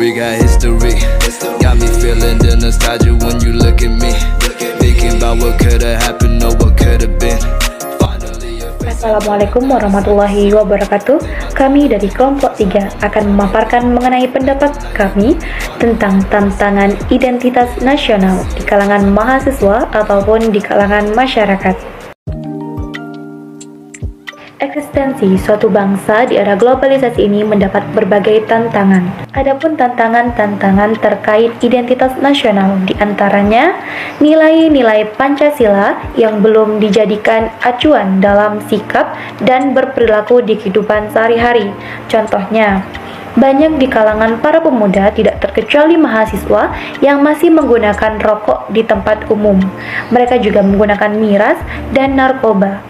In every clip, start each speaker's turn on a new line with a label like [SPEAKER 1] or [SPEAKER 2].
[SPEAKER 1] We got history. Got me feeling the nostalgia when you look at me. Thinking about what could've happened or what could've been.
[SPEAKER 2] Assalamualaikum warahmatullahi wabarakatuh. Kami dari kelompok 3 akan memaparkan mengenai pendapat kami tentang tantangan identitas nasional di kalangan mahasiswa ataupun di kalangan masyarakat. Eksistensi suatu bangsa di era globalisasi ini mendapat berbagai tantangan. Adapun tantangan-tantangan terkait identitas nasional, diantaranya nilai-nilai Pancasila yang belum dijadikan acuan dalam sikap dan berperilaku di kehidupan sehari-hari. Contohnya, banyak di kalangan para pemuda, tidak terkecuali mahasiswa, yang masih menggunakan rokok di tempat umum. Mereka juga menggunakan miras dan narkoba.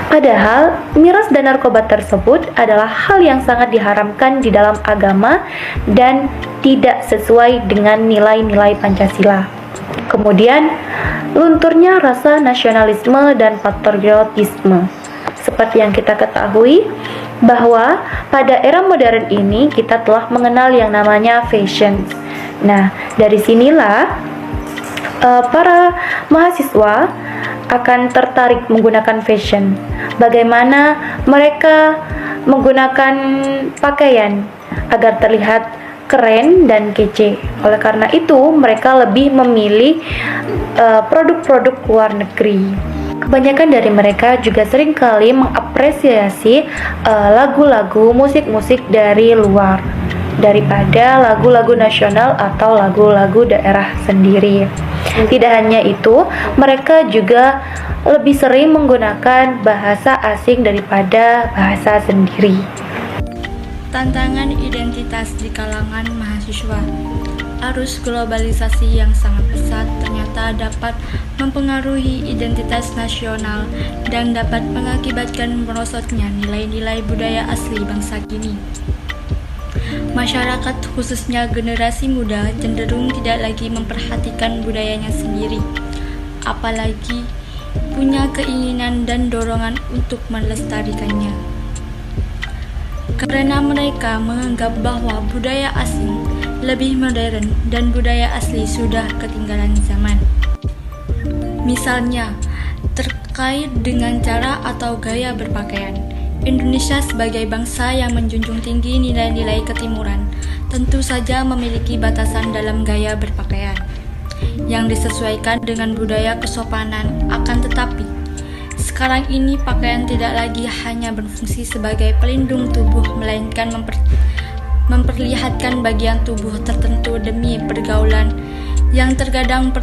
[SPEAKER 2] Padahal, miras dan narkoba tersebut adalah hal yang sangat diharamkan di dalam agama dan tidak sesuai dengan nilai-nilai Pancasila. Kemudian, lunturnya rasa nasionalisme dan patriotisme. Seperti yang kita ketahui, bahwa pada era modern ini kita telah mengenal yang namanya fashion. Nah, dari sinilah para mahasiswa akan tertarik menggunakan fashion. Bagaimana mereka menggunakan pakaian agar terlihat keren dan kece. Oleh karena itu, mereka lebih memilih produk-produk luar negeri. Kebanyakan dari mereka juga seringkali mengapresiasi lagu-lagu, musik-musik dari luar daripada lagu-lagu nasional atau lagu-lagu daerah sendiri. Tidak hanya itu, mereka juga lebih sering menggunakan bahasa asing daripada bahasa sendiri.
[SPEAKER 3] Tantangan identitas di kalangan mahasiswa. Arus globalisasi yang sangat pesat ternyata dapat mempengaruhi identitas nasional dan dapat mengakibatkan merosotnya nilai-nilai budaya asli bangsa kini. Masyarakat, khususnya generasi muda, cenderung tidak lagi memperhatikan budayanya sendiri, apalagi punya keinginan dan dorongan untuk melestarikannya. Karena mereka menganggap bahwa budaya asing lebih modern dan budaya asli sudah ketinggalan zaman. Misalnya, terkait dengan cara atau gaya berpakaian. Indonesia sebagai bangsa yang menjunjung tinggi nilai-nilai ketimuran tentu saja memiliki batasan dalam gaya berpakaian yang disesuaikan dengan budaya kesopanan. Akan tetapi, sekarang ini pakaian tidak lagi hanya berfungsi sebagai pelindung tubuh, melainkan memperlihatkan bagian tubuh tertentu demi pergaulan yang terkadang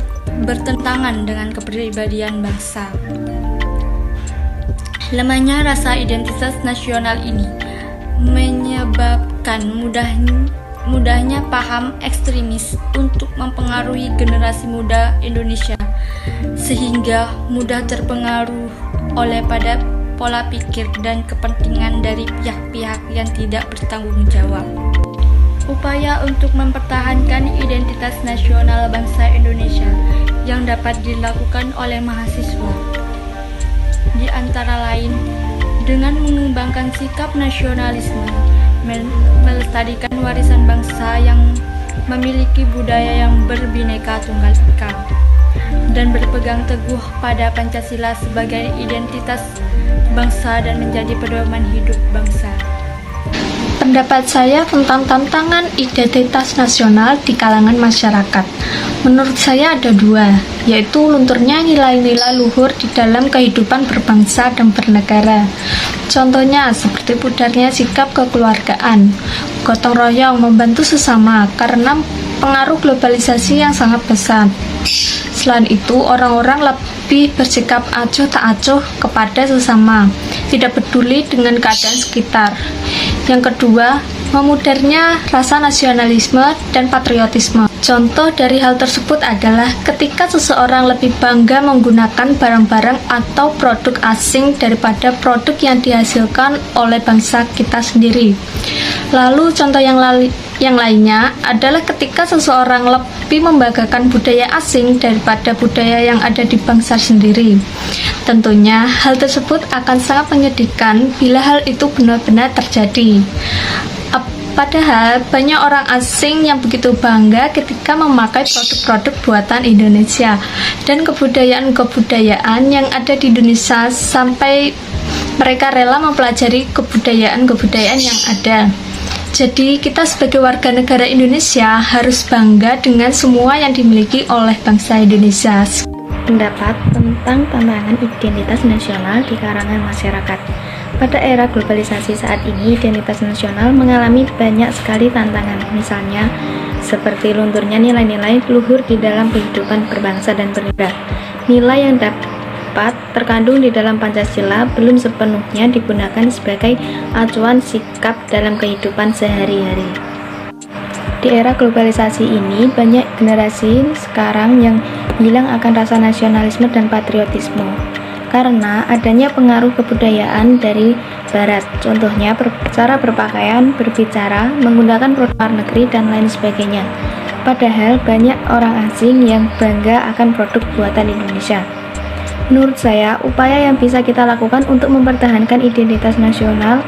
[SPEAKER 3] bertentangan dengan kepribadian bangsa. Lemahnya rasa identitas nasional ini menyebabkan mudahnya paham ekstremis untuk mempengaruhi generasi muda Indonesia, sehingga mudah terpengaruh oleh pada pola pikir dan kepentingan dari pihak-pihak yang tidak bertanggung jawab. Upaya untuk mempertahankan identitas nasional bangsa Indonesia yang dapat dilakukan oleh mahasiswa di antara lain dengan mengembangkan sikap nasionalisme, melestarikan warisan bangsa yang memiliki budaya yang berbineka tunggal ika, dan berpegang teguh pada Pancasila sebagai identitas bangsa dan menjadi pedoman hidup bangsa.
[SPEAKER 4] Pendapat saya tentang tantangan identitas nasional di kalangan masyarakat. Menurut saya ada dua, yaitu lunturnya nilai-nilai luhur di dalam kehidupan berbangsa dan bernegara. Contohnya seperti pudarnya sikap kekeluargaan, gotong royong, membantu sesama karena pengaruh globalisasi yang sangat besar. Selain itu, orang-orang lebih bersikap acuh tak acuh kepada sesama, tidak peduli dengan keadaan sekitar. Yang kedua, memudarnya rasa nasionalisme dan patriotisme. Contoh dari hal tersebut adalah ketika seseorang lebih bangga menggunakan barang-barang atau produk asing daripada produk yang dihasilkan oleh bangsa kita sendiri. Lalu contoh yang lainnya adalah ketika seseorang lebih membanggakan budaya asing daripada budaya yang ada di bangsa sendiri. Tentunya hal tersebut akan sangat menyedihkan bila hal itu benar-benar terjadi. Padahal banyak orang asing yang begitu bangga ketika memakai produk-produk buatan Indonesia dan kebudayaan-kebudayaan yang ada di Indonesia, sampai mereka rela mempelajari kebudayaan-kebudayaan yang ada. Jadi kita sebagai warga negara Indonesia harus bangga dengan semua yang dimiliki oleh bangsa Indonesia.
[SPEAKER 2] Pendapat tentang tantangan identitas nasional di kalangan masyarakat. Pada era globalisasi saat ini, identitas nasional mengalami banyak sekali tantangan, misalnya seperti lunturnya nilai-nilai luhur di dalam kehidupan berbangsa dan bernegara. Nilai yang dapat terkandung di dalam Pancasila belum sepenuhnya digunakan sebagai acuan sikap dalam kehidupan sehari-hari. Di era globalisasi ini, banyak generasi sekarang yang hilang akan rasa nasionalisme dan patriotisme karena adanya pengaruh kebudayaan dari barat, contohnya cara berpakaian, berbicara, menggunakan produk luar negeri, dan lain sebagainya. Padahal banyak orang asing yang bangga akan produk buatan Indonesia. Menurut saya, upaya yang bisa kita lakukan untuk mempertahankan identitas nasional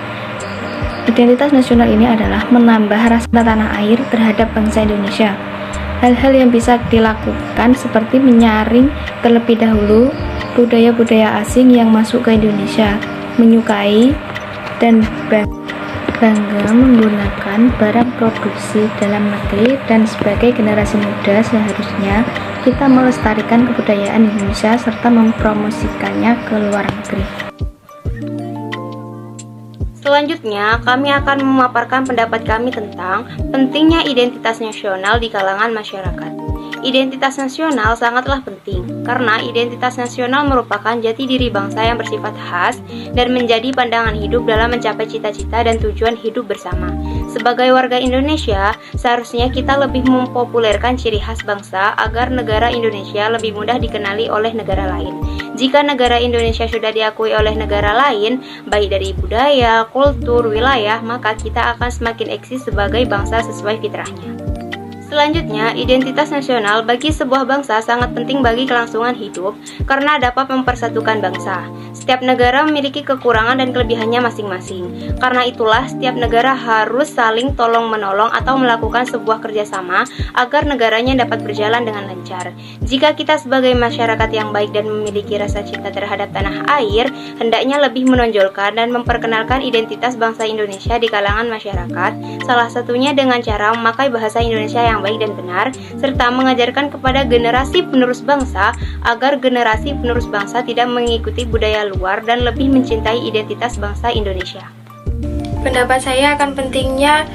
[SPEAKER 2] ini adalah menambah rasa tanah air terhadap bangsa Indonesia. Hal-hal yang bisa dilakukan seperti menyaring terlebih dahulu budaya-budaya asing yang masuk ke Indonesia, menyukai dan bangga menggunakan barang produksi dalam negeri, dan sebagai generasi muda seharusnya kita melestarikan kebudayaan Indonesia serta mempromosikannya ke luar negeri.
[SPEAKER 5] Selanjutnya, kami akan memaparkan pendapat kami tentang pentingnya identitas nasional di kalangan masyarakat. Identitas nasional sangatlah penting, karena identitas nasional merupakan jati diri bangsa yang bersifat khas dan menjadi pandangan hidup dalam mencapai cita-cita dan tujuan hidup bersama. Sebagai warga Indonesia, seharusnya kita lebih mempopulerkan ciri khas bangsa agar negara Indonesia lebih mudah dikenali oleh negara lain. Jika negara Indonesia sudah diakui oleh negara lain, baik dari budaya, kultur, wilayah, maka kita akan semakin eksis sebagai bangsa sesuai fitrahnya. Selanjutnya, identitas nasional bagi sebuah bangsa sangat penting bagi kelangsungan hidup karena dapat mempersatukan bangsa. Setiap negara memiliki kekurangan dan kelebihannya masing-masing. Karena itulah, setiap negara harus saling tolong-menolong atau melakukan sebuah kerjasama agar negaranya dapat berjalan dengan lancar. Jika kita sebagai masyarakat yang baik dan memiliki rasa cinta terhadap tanah air, hendaknya lebih menonjolkan dan memperkenalkan identitas bangsa Indonesia di kalangan masyarakat, salah satunya dengan cara memakai bahasa Indonesia yang baik dan benar, serta mengajarkan kepada generasi penerus bangsa agar generasi penerus bangsa tidak mengikuti budaya luar dan lebih mencintai identitas bangsa Indonesia.
[SPEAKER 6] Pendapat saya akan pentingnya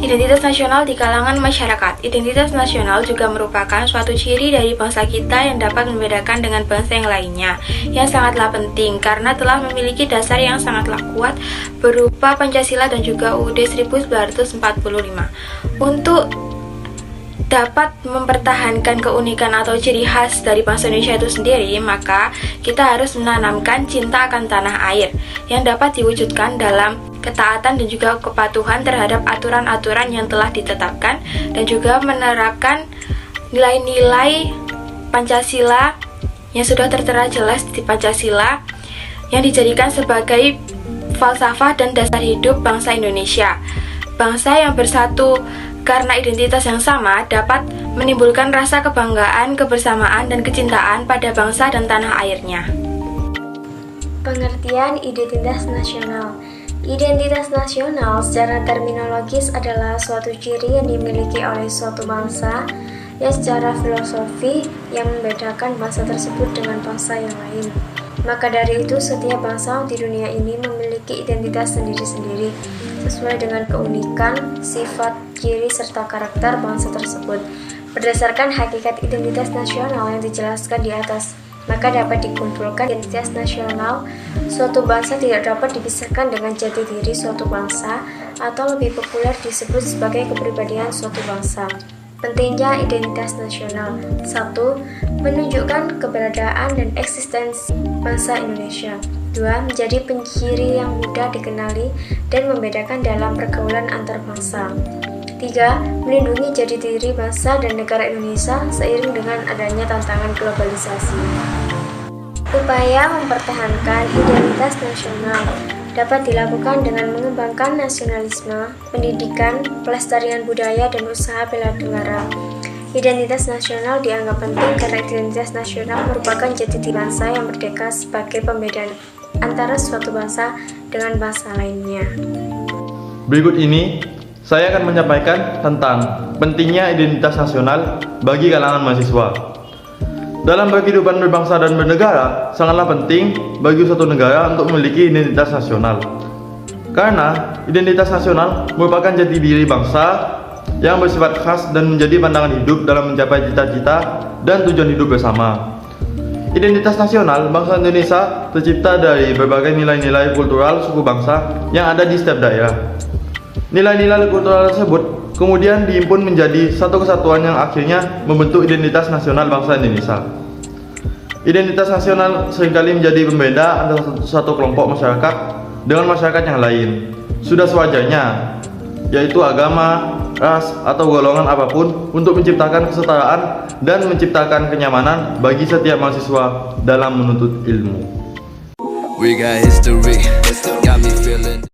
[SPEAKER 6] identitas nasional di kalangan masyarakat. Identitas nasional juga merupakan suatu ciri dari bangsa kita yang dapat membedakan dengan bangsa yang lainnya, yang sangatlah penting karena telah memiliki dasar yang sangatlah kuat berupa Pancasila dan juga UUD 1945. Untuk dapat mempertahankan keunikan atau ciri khas dari bangsa Indonesia itu sendiri, maka kita harus menanamkan cinta akan tanah air yang dapat diwujudkan dalam ketaatan dan juga kepatuhan terhadap aturan-aturan yang telah ditetapkan, dan juga menerapkan nilai-nilai Pancasila yang sudah tertera jelas di Pancasila yang dijadikan sebagai falsafah dan dasar hidup bangsa Indonesia. Bangsa yang bersatu karena identitas yang sama dapat menimbulkan rasa kebanggaan, kebersamaan, dan kecintaan pada bangsa dan tanah airnya.
[SPEAKER 7] Pengertian identitas nasional. Identitas nasional secara terminologis adalah suatu ciri yang dimiliki oleh suatu bangsa yang secara filosofi yang membedakan bangsa tersebut dengan bangsa yang lain. Maka dari itu, setiap bangsa di dunia ini memiliki identitas sendiri-sendiri sesuai dengan keunikan, sifat, ciri, serta karakter bangsa tersebut. Berdasarkan hakikat identitas nasional yang dijelaskan di atas, maka dapat dikumpulkan identitas nasional. Suatu bangsa tidak dapat dipisahkan dengan jati diri suatu bangsa, atau lebih populer disebut sebagai kepribadian suatu bangsa. Pentingnya identitas nasional. 1. Menunjukkan keberadaan dan eksistensi bangsa Indonesia. 2. Menjadi penciri yang mudah dikenali dan membedakan dalam pergaulan antar bangsa. 3. Melindungi jati diri bangsa dan negara Indonesia seiring dengan adanya tantangan globalisasi. Upaya mempertahankan identitas nasional. dapat dilakukan dengan mengembangkan nasionalisme, pendidikan, pelestarian budaya, dan usaha bela negara. Identitas nasional dianggap penting karena identitas nasional merupakan jati diri bangsa yang merdeka sebagai pembeda antara suatu bangsa dengan bangsa lainnya.
[SPEAKER 8] Berikut ini, saya akan menyampaikan tentang pentingnya identitas nasional bagi kalangan mahasiswa. Dalam kehidupan berbangsa dan bernegara, sangatlah penting bagi suatu negara untuk memiliki identitas nasional. Karena identitas nasional merupakan jati diri bangsa yang bersifat khas dan menjadi pandangan hidup dalam mencapai cita-cita dan tujuan hidup bersama. Identitas nasional bangsa Indonesia tercipta dari berbagai nilai-nilai kultural suku bangsa yang ada di setiap daerah. Nilai-nilai kultural tersebut kemudian dihimpun menjadi satu kesatuan yang akhirnya membentuk identitas nasional bangsa Indonesia. Identitas nasional seringkali menjadi pembeda antara satu kelompok masyarakat dengan masyarakat yang lain. Sudah sewajarnya, yaitu agama, ras, atau golongan apapun untuk menciptakan kesetaraan dan menciptakan kenyamanan bagi setiap mahasiswa dalam menuntut ilmu.
[SPEAKER 1] We got history, got me feeling